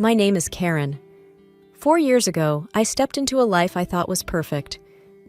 My name is Karen. 4 years ago, I stepped into a life I thought was perfect.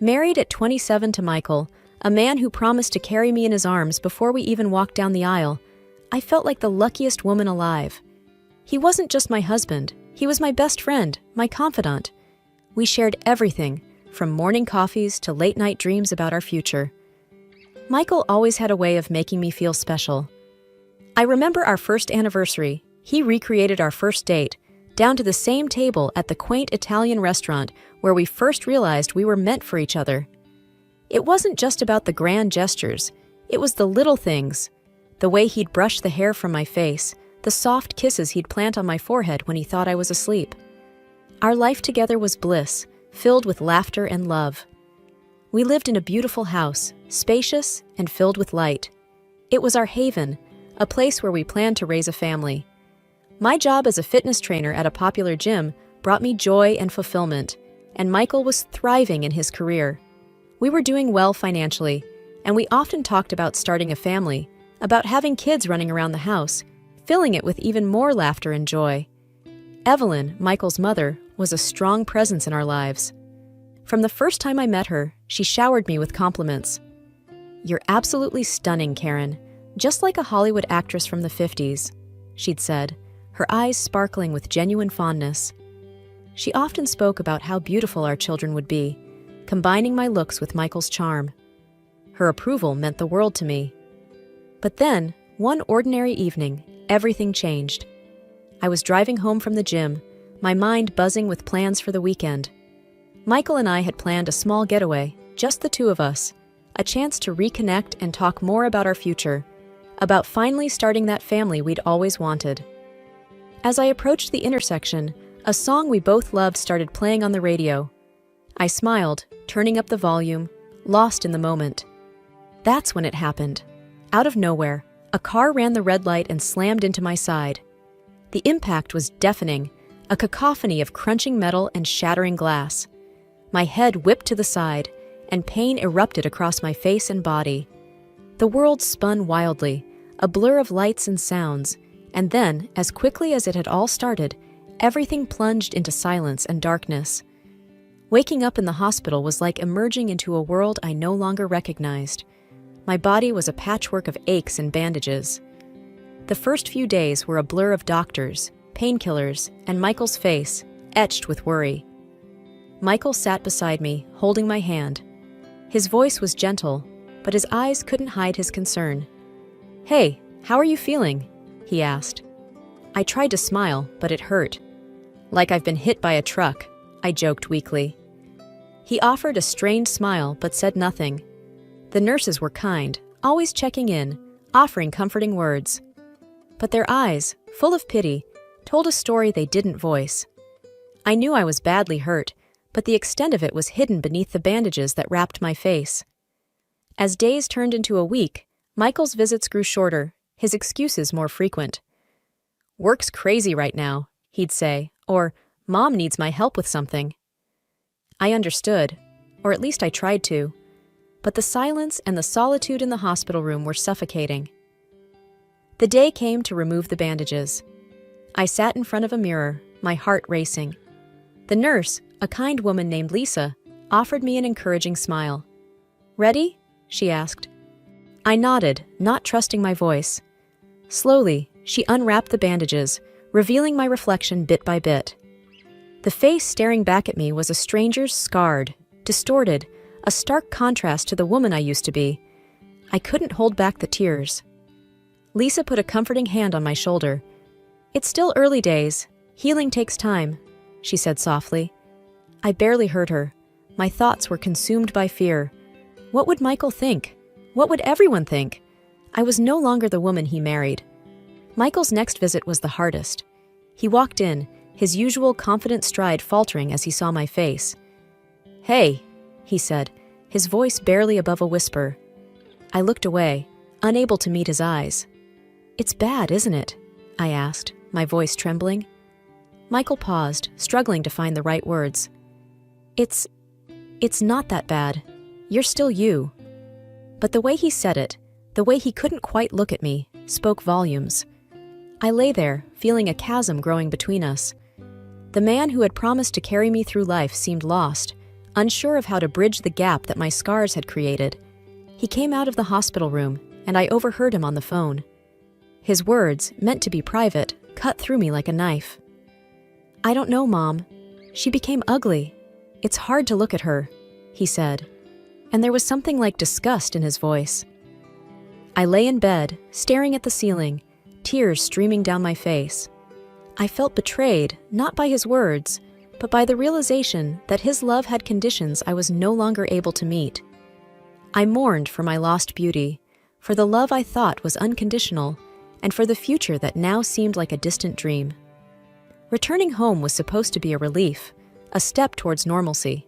Married at 27 to Michael, a man who promised to carry me in his arms before we even walked down the aisle, I felt like the luckiest woman alive. He wasn't just my husband, he was my best friend, my confidant. We shared everything, from morning coffees to late-night dreams about our future. Michael always had a way of making me feel special. I remember our first anniversary. He recreated our first date, down to the same table at the quaint Italian restaurant where we first realized we were meant for each other. It wasn't just about the grand gestures, it was the little things. The way he'd brush the hair from my face, the soft kisses he'd plant on my forehead when he thought I was asleep. Our life together was bliss, filled with laughter and love. We lived in a beautiful house, spacious and filled with light. It was our haven, a place where we planned to raise a family. My job as a fitness trainer at a popular gym brought me joy and fulfillment, and Michael was thriving in his career. We were doing well financially, and we often talked about starting a family, about having kids running around the house, filling it with even more laughter and joy. Evelyn, Michael's mother, was a strong presence in our lives. From the first time I met her, she showered me with compliments. "You're absolutely stunning, Karen, just like a Hollywood actress from the 50s, she'd said, her eyes sparkling with genuine fondness. She often spoke about how beautiful our children would be, combining my looks with Michael's charm. Her approval meant the world to me. But then, one ordinary evening, everything changed. I was driving home from the gym, my mind buzzing with plans for the weekend. Michael and I had planned a small getaway, just the two of us, a chance to reconnect and talk more about our future, about finally starting that family we'd always wanted. As I approached the intersection, a song we both loved started playing on the radio. I smiled, turning up the volume, lost in the moment. That's when it happened. Out of nowhere, a car ran the red light and slammed into my side. The impact was deafening, a cacophony of crunching metal and shattering glass. My head whipped to the side, and pain erupted across my face and body. The world spun wildly, a blur of lights and sounds, and then, as quickly as it had all started, everything plunged into silence and darkness. Waking up in the hospital was like emerging into a world I no longer recognized. My body was a patchwork of aches and bandages. The first few days were a blur of doctors, painkillers, and Michael's face, etched with worry. Michael sat beside me, holding my hand. His voice was gentle, but his eyes couldn't hide his concern. "Hey, how are you feeling?" he asked. I tried to smile, but it hurt. "Like I've been hit by a truck," I joked weakly. He offered a strained smile, but said nothing. The nurses were kind, always checking in, offering comforting words. But their eyes, full of pity, told a story they didn't voice. I knew I was badly hurt, but the extent of it was hidden beneath the bandages that wrapped my face. As days turned into a week, Michael's visits grew shorter, his excuses more frequent. "Work's crazy right now," he'd say, or "Mom needs my help with something." I understood, or at least I tried to, but the silence and the solitude in the hospital room were suffocating. The day came to remove the bandages. I sat in front of a mirror, my heart racing. The nurse, a kind woman named Lisa, offered me an encouraging smile. "Ready?" she asked. I nodded, not trusting my voice. Slowly, she unwrapped the bandages, revealing my reflection bit by bit. The face staring back at me was a stranger's, scarred, distorted, a stark contrast to the woman I used to be. I couldn't hold back the tears. Lisa put a comforting hand on my shoulder. "It's still early days. Healing takes time," she said softly. I barely heard her. My thoughts were consumed by fear. What would Michael think? What would everyone think? I was no longer the woman he married. Michael's next visit was the hardest. He walked in, his usual confident stride faltering as he saw my face. "Hey," he said, his voice barely above a whisper. I looked away, unable to meet his eyes. "It's bad, isn't it?" I asked, my voice trembling. Michael paused, struggling to find the right words. It's not that bad. You're still you." But the way he said it, the way he couldn't quite look at me, spoke volumes. I lay there, feeling a chasm growing between us. The man who had promised to carry me through life seemed lost, unsure of how to bridge the gap that my scars had created. He came out of the hospital room, and I overheard him on the phone. His words, meant to be private, cut through me like a knife. "I don't know, Mom. She became ugly. It's hard to look at her," he said, and there was something like disgust in his voice. I lay in bed, staring at the ceiling, tears streaming down my face. I felt betrayed, not by his words, but by the realization that his love had conditions I was no longer able to meet. I mourned for my lost beauty, for the love I thought was unconditional, and for the future that now seemed like a distant dream. Returning home was supposed to be a relief, a step towards normalcy.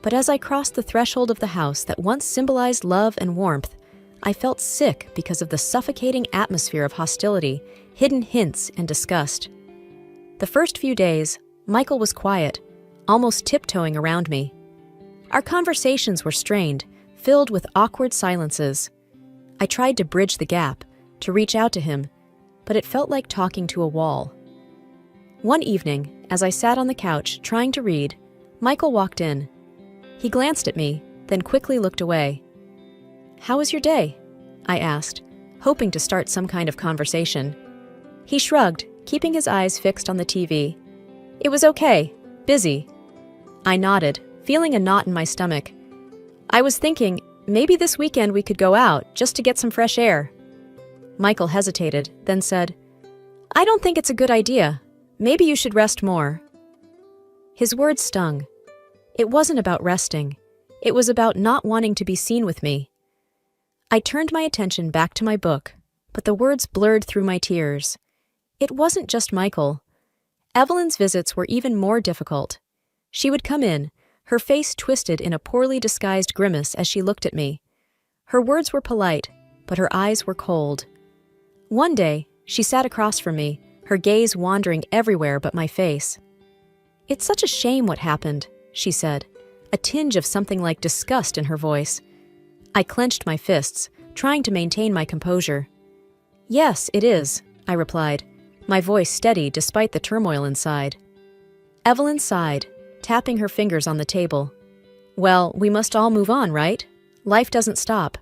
But as I crossed the threshold of the house that once symbolized love and warmth, I felt sick because of the suffocating atmosphere of hostility, hidden hints, and disgust. The first few days, Michael was quiet, almost tiptoeing around me. Our conversations were strained, filled with awkward silences. I tried to bridge the gap, to reach out to him, but it felt like talking to a wall. One evening, as I sat on the couch trying to read, Michael walked in. He glanced at me, then quickly looked away. "How was your day?" I asked, hoping to start some kind of conversation. He shrugged, keeping his eyes fixed on the TV. "It was okay. Busy." I nodded, feeling a knot in my stomach. "I was thinking, maybe this weekend we could go out, just to get some fresh air." Michael hesitated, then said, "I don't think it's a good idea. Maybe you should rest more." His words stung. It wasn't about resting. It was about not wanting to be seen with me. I turned my attention back to my book, but the words blurred through my tears. It wasn't just Michael. Evelyn's visits were even more difficult. She would come in, her face twisted in a poorly disguised grimace as she looked at me. Her words were polite, but her eyes were cold. One day, she sat across from me, her gaze wandering everywhere but my face. "It's such a shame what happened," she said, a tinge of something like disgust in her voice. I clenched my fists, trying to maintain my composure. "Yes, it is," I replied, my voice steady despite the turmoil inside. Evelyn sighed, tapping her fingers on the table. "Well, we must all move on, right? Life doesn't stop."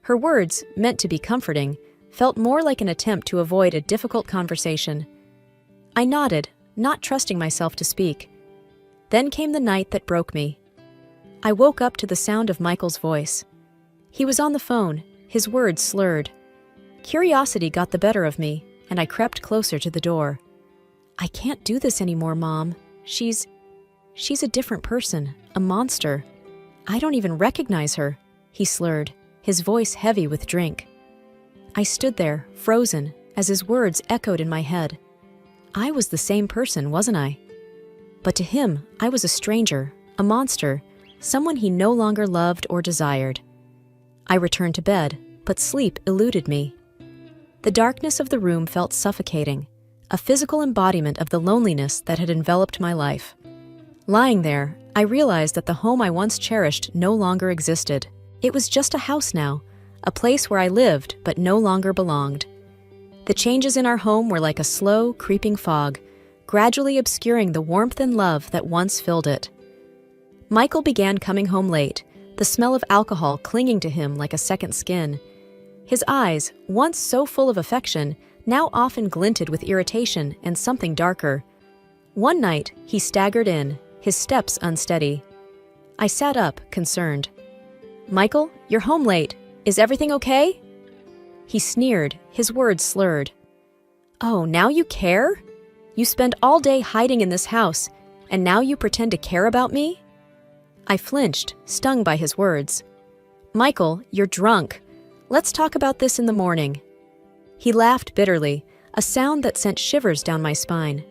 Her words, meant to be comforting, felt more like an attempt to avoid a difficult conversation. I nodded, not trusting myself to speak. Then came the night that broke me. I woke up to the sound of Michael's voice. He was on the phone, his words slurred. Curiosity got the better of me, and I crept closer to the door. "I can't do this anymore, Mom. She's a different person, a monster. I don't even recognize her," he slurred, his voice heavy with drink. I stood there, frozen, as his words echoed in my head. I was the same person, wasn't I? But to him, I was a stranger, a monster, someone he no longer loved or desired. I returned to bed, but sleep eluded me. The darkness of the room felt suffocating, a physical embodiment of the loneliness that had enveloped my life. Lying there, I realized that the home I once cherished no longer existed. It was just a house now, a place where I lived but no longer belonged. The changes in our home were like a slow, creeping fog, gradually obscuring the warmth and love that once filled it. Michael began coming home late, the smell of alcohol clinging to him like a second skin. His eyes, once so full of affection, now often glinted with irritation and something darker. One night, he staggered in, his steps unsteady. I sat up, concerned. "Michael, you're home late. Is everything okay?" He sneered, his words slurred. "Oh, now you care? You spend all day hiding in this house, and now you pretend to care about me?" I flinched, stung by his words. "Michael, you're drunk. Let's talk about this in the morning." He laughed bitterly, a sound that sent shivers down my spine.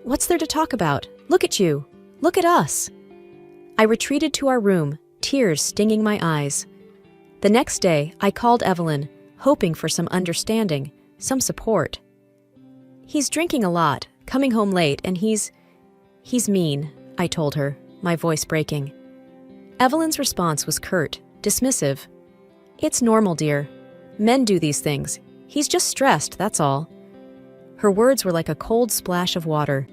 "What's there to talk about? Look at you. Look at us." I retreated to our room, tears stinging my eyes. The next day, I called Evelyn, hoping for some understanding, some support. "He's drinking a lot, coming home late, and he's mean," I told her, my voice breaking. Evelyn's response was curt, dismissive. "It's normal, dear. Men do these things. He's just stressed, that's all. Her words were like a cold splash of water.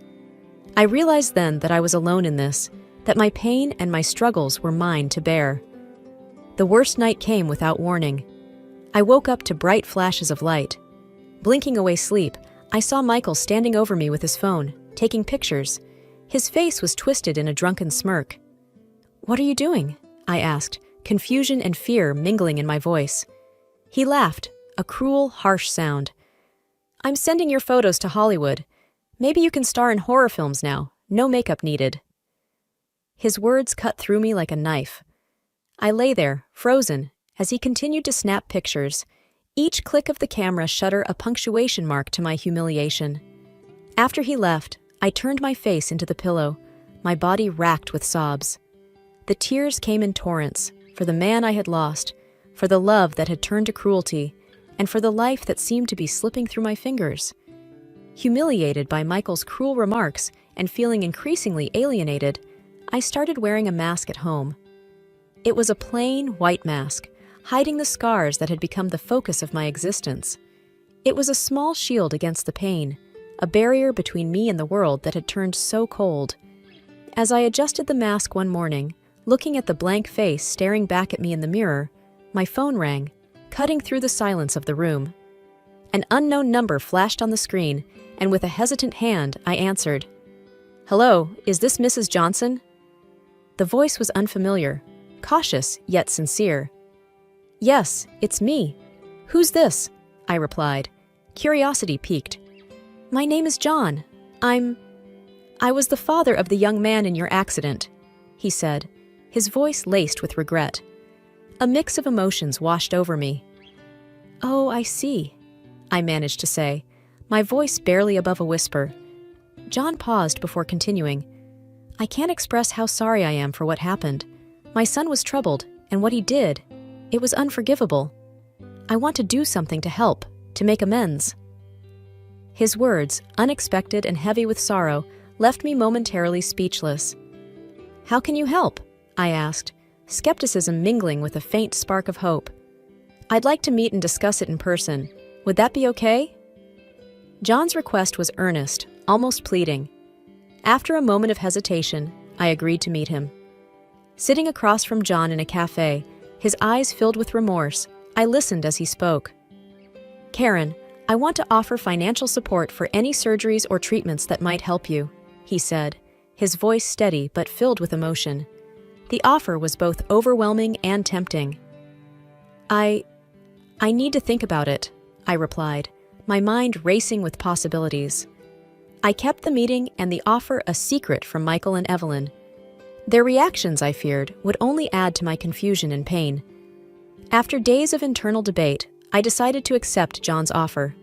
I realized then that I was alone in this, that my pain and my struggles were mine to bear. The worst night came without warning. I woke up to bright flashes of light. Blinking away sleep, I saw Michael standing over me with his phone, taking pictures. His face was twisted in a drunken smirk. "What are you doing?" I asked, confusion and fear mingling in my voice. He laughed, a cruel, harsh sound. "I'm sending your photos to Hollywood. Maybe you can star in horror films now, no makeup needed." His words cut through me like a knife. I lay there, frozen, as he continued to snap pictures. Each click of the camera shudder a punctuation mark to my humiliation. After he left, I turned my face into the pillow, my body racked with sobs. The tears came in torrents, for the man I had lost, for the love that had turned to cruelty, and for the life that seemed to be slipping through my fingers. Humiliated by Michael's cruel remarks and feeling increasingly alienated, I started wearing a mask at home. It was a plain, white mask, hiding the scars that had become the focus of my existence. It was a small shield against the pain, a barrier between me and the world that had turned so cold. As I adjusted the mask one morning, looking at the blank face staring back at me in the mirror, my phone rang, cutting through the silence of the room. An unknown number flashed on the screen, and with a hesitant hand, I answered. "Hello, is this Mrs. Johnson?" The voice was unfamiliar, cautious yet sincere. "Yes, it's me. Who's this?" I replied, curiosity piqued. "My name is John. I was the father of the young man in your accident," he said, his voice laced with regret. A mix of emotions washed over me. "Oh, I see," I managed to say, my voice barely above a whisper. John paused before continuing. "I can't express how sorry I am for what happened. My son was troubled, and what he did, it was unforgivable. I want to do something to help, to make amends." His words, unexpected and heavy with sorrow, left me momentarily speechless. "How can you help?" I asked, skepticism mingling with a faint spark of hope. "I'd like to meet and discuss it in person. Would that be okay?" John's request was earnest, almost pleading. After a moment of hesitation, I agreed to meet him. Sitting across from John in a cafe, his eyes filled with remorse, I listened as he spoke. "Karen, I want to offer financial support for any surgeries or treatments that might help you," he said, his voice steady but filled with emotion. The offer was both overwhelming and tempting. I need to think about it," I replied, my mind racing with possibilities. I kept the meeting and the offer a secret from Michael and Evelyn. Their reactions, I feared, would only add to my confusion and pain. After days of internal debate, I decided to accept John's offer.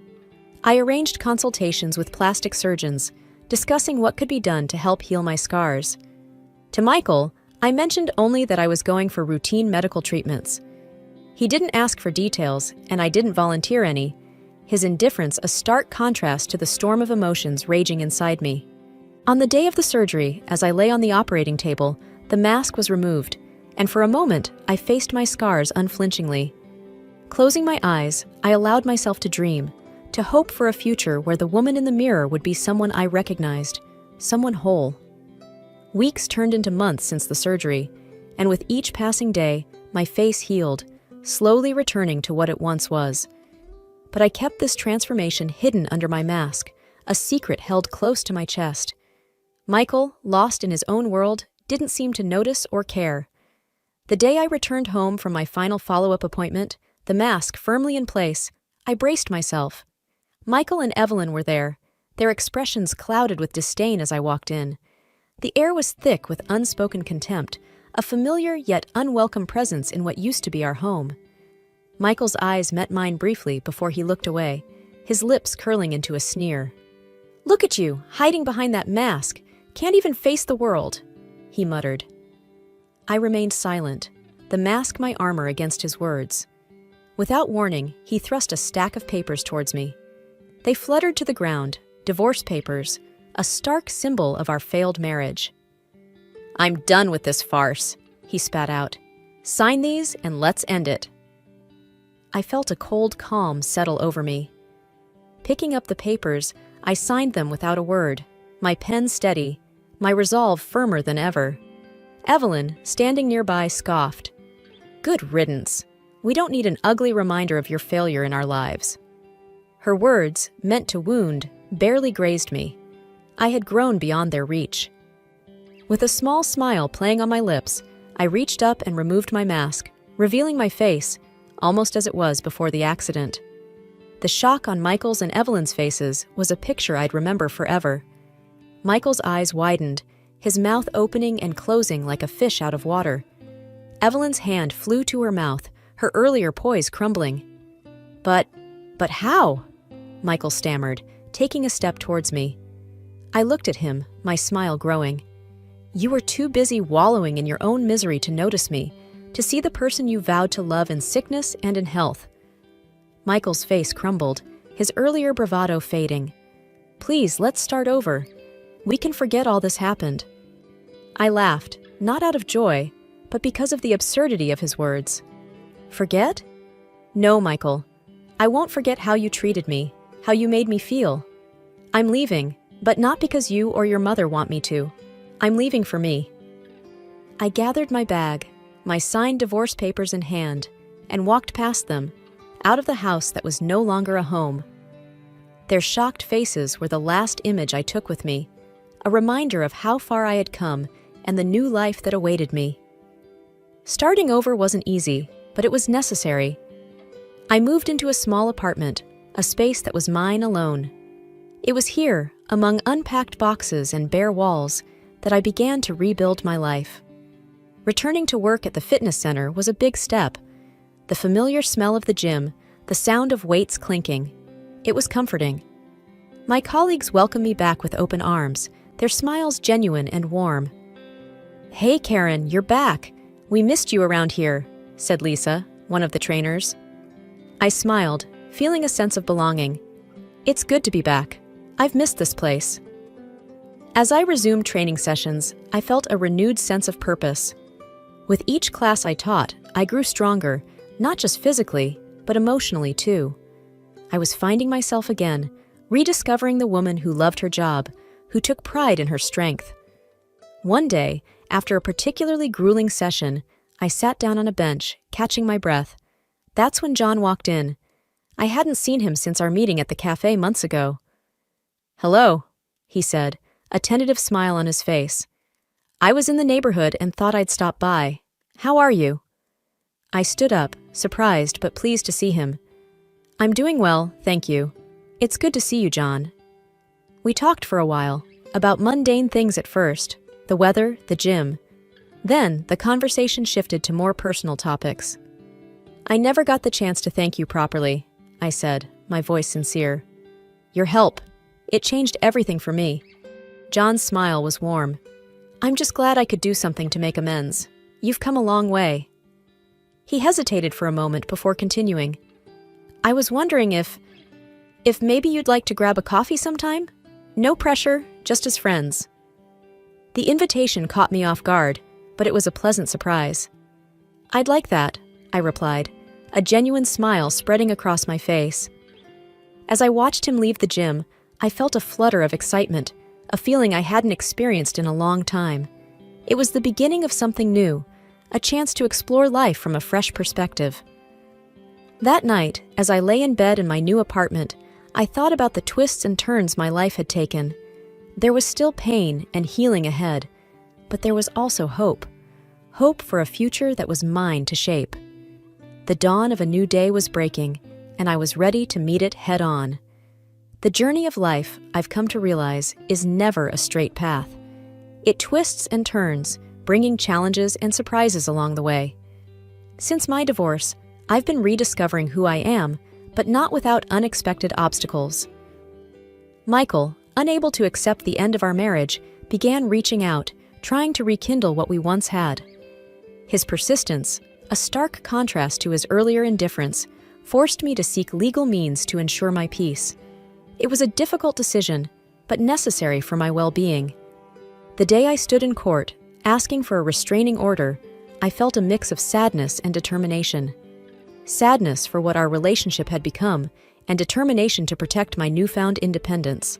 I arranged consultations with plastic surgeons, discussing what could be done to help heal my scars. To Michael, I mentioned only that I was going for routine medical treatments. He didn't ask for details, and I didn't volunteer any, his indifference a stark contrast to the storm of emotions raging inside me. On the day of the surgery, as I lay on the operating table, the mask was removed, and for a moment I faced my scars unflinchingly. Closing my eyes, I allowed myself to dream, to hope for a future where the woman in the mirror would be someone I recognized, someone whole. Weeks turned into months since the surgery, and with each passing day, my face healed, slowly returning to what it once was. But I kept this transformation hidden under my mask, a secret held close to my chest. Michael, lost in his own world, didn't seem to notice or care. The day I returned home from my final follow-up appointment, the mask firmly in place, I braced myself. Michael and Evelyn were there, their expressions clouded with disdain as I walked in. The air was thick with unspoken contempt, a familiar yet unwelcome presence in what used to be our home. Michael's eyes met mine briefly before he looked away, his lips curling into a sneer. "Look at you, hiding behind that mask. Can't even face the world," he muttered. I remained silent, the mask my armor against his words. Without warning, he thrust a stack of papers towards me. They fluttered to the ground, divorce papers, a stark symbol of our failed marriage. "I'm done with this farce," he spat out. "Sign these and let's end it." I felt a cold calm settle over me. Picking up the papers, I signed them without a word, my pen steady, my resolve firmer than ever. Evelyn, standing nearby, scoffed. "Good riddance. We don't need an ugly reminder of your failure in our lives." Her words, meant to wound, barely grazed me. I had grown beyond their reach. With a small smile playing on my lips, I reached up and removed my mask, revealing my face, almost as it was before the accident. The shock on Michael's and Evelyn's faces was a picture I'd remember forever. Michael's eyes widened, his mouth opening and closing like a fish out of water. Evelyn's hand flew to her mouth, her earlier poise crumbling. But how?" Michael stammered, taking a step towards me. I looked at him, my smile growing. "You were too busy wallowing in your own misery to notice me, to see the person you vowed to love in sickness and in health." Michael's face crumbled, his earlier bravado fading. "Please, let's start over. We can forget all this happened." I laughed, not out of joy, but because of the absurdity of his words. "Forget? No, Michael. I won't forget how you treated me, how you made me feel. I'm leaving, but not because you or your mother want me to. I'm leaving for me." I gathered my bag, my signed divorce papers in hand, and walked past them, out of the house that was no longer a home. Their shocked faces were the last image I took with me, a reminder of how far I had come and the new life that awaited me. Starting over wasn't easy, but it was necessary. I moved into a small apartment, a space that was mine alone. It was here, among unpacked boxes and bare walls, that I began to rebuild my life. Returning to work at the fitness center was a big step. The familiar smell of the gym, the sound of weights clinking. It was comforting. My colleagues welcomed me back with open arms, their smiles genuine and warm. "Hey, Karen, you're back. We missed you around here," said Lisa, one of the trainers. I smiled, feeling a sense of belonging. It's good to be back. I've missed this place. As I resumed training sessions, I felt a renewed sense of purpose. With each class I taught, I grew stronger, not just physically, but emotionally too. I was finding myself again, rediscovering the woman who loved her job, who took pride in her strength. One day, after a particularly grueling session, I sat down on a bench, catching my breath. That's when John walked in. I hadn't seen him since our meeting at the cafe months ago. "Hello," he said, a tentative smile on his face. "I was in the neighborhood and thought I'd stop by. How are you?" I stood up, surprised but pleased to see him. "I'm doing well, thank you. It's good to see you, John." We talked for a while, about mundane things at first, the weather, the gym. Then, the conversation shifted to more personal topics. "I never got the chance to thank you properly," I said, my voice sincere. "Your help. It changed everything for me." John's smile was warm. "I'm just glad I could do something to make amends. You've come a long way." He hesitated for a moment before continuing. "I was wondering if maybe you'd like to grab a coffee sometime? No pressure, just as friends." The invitation caught me off guard, but it was a pleasant surprise. "I'd like that," I replied, a genuine smile spreading across my face. As I watched him leave the gym, I felt a flutter of excitement, a feeling I hadn't experienced in a long time. It was the beginning of something new, a chance to explore life from a fresh perspective. That night, as I lay in bed in my new apartment, I thought about the twists and turns my life had taken. There was still pain and healing ahead, but there was also hope. Hope for a future that was mine to shape. The dawn of a new day was breaking, and I was ready to meet it head on. The journey of life, I've come to realize, is never a straight path. It twists and turns, bringing challenges and surprises along the way. Since my divorce, I've been rediscovering who I am, but not without unexpected obstacles. Michael, unable to accept the end of our marriage, began reaching out, trying to rekindle what we once had. His persistence, a stark contrast to his earlier indifference, forced me to seek legal means to ensure my peace. It was a difficult decision, but necessary for my well-being. The day I stood in court, asking for a restraining order, I felt a mix of sadness and determination. Sadness for what our relationship had become, and determination to protect my newfound independence.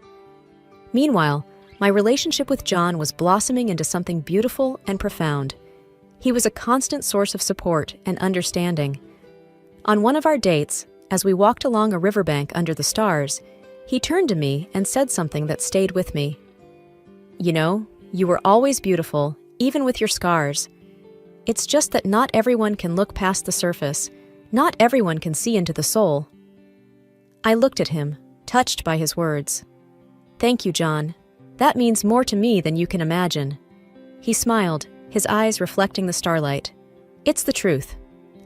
Meanwhile, my relationship with John was blossoming into something beautiful and profound. He was a constant source of support and understanding. On one of our dates, as we walked along a riverbank under the stars, he turned to me and said something that stayed with me. "You know, you were always beautiful, even with your scars. It's just that not everyone can look past the surface. Not everyone can see into the soul." I looked at him, touched by his words. "Thank you, John. That means more to me than you can imagine." He smiled, his eyes reflecting the starlight. "It's the truth,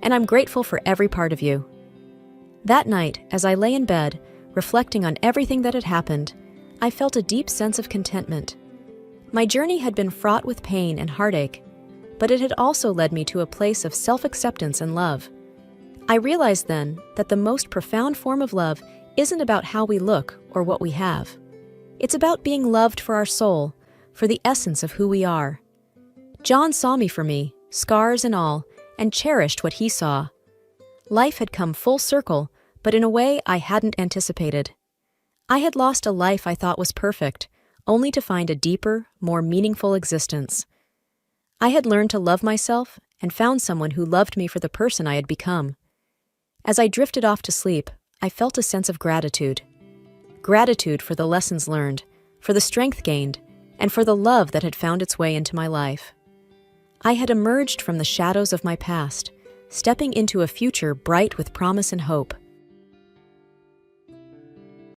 and I'm grateful for every part of you." That night, as I lay in bed, reflecting on everything that had happened, I felt a deep sense of contentment. My journey had been fraught with pain and heartache, but it had also led me to a place of self-acceptance and love. I realized then that the most profound form of love isn't about how we look or what we have. It's about being loved for our soul, for the essence of who we are. John saw me for me, scars and all, and cherished what he saw. Life had come full circle, but in a way I hadn't anticipated. I had lost a life I thought was perfect, only to find a deeper, more meaningful existence. I had learned to love myself and found someone who loved me for the person I had become. As I drifted off to sleep, I felt a sense of gratitude. Gratitude for the lessons learned, for the strength gained, and for the love that had found its way into my life. I had emerged from the shadows of my past, stepping into a future bright with promise and hope.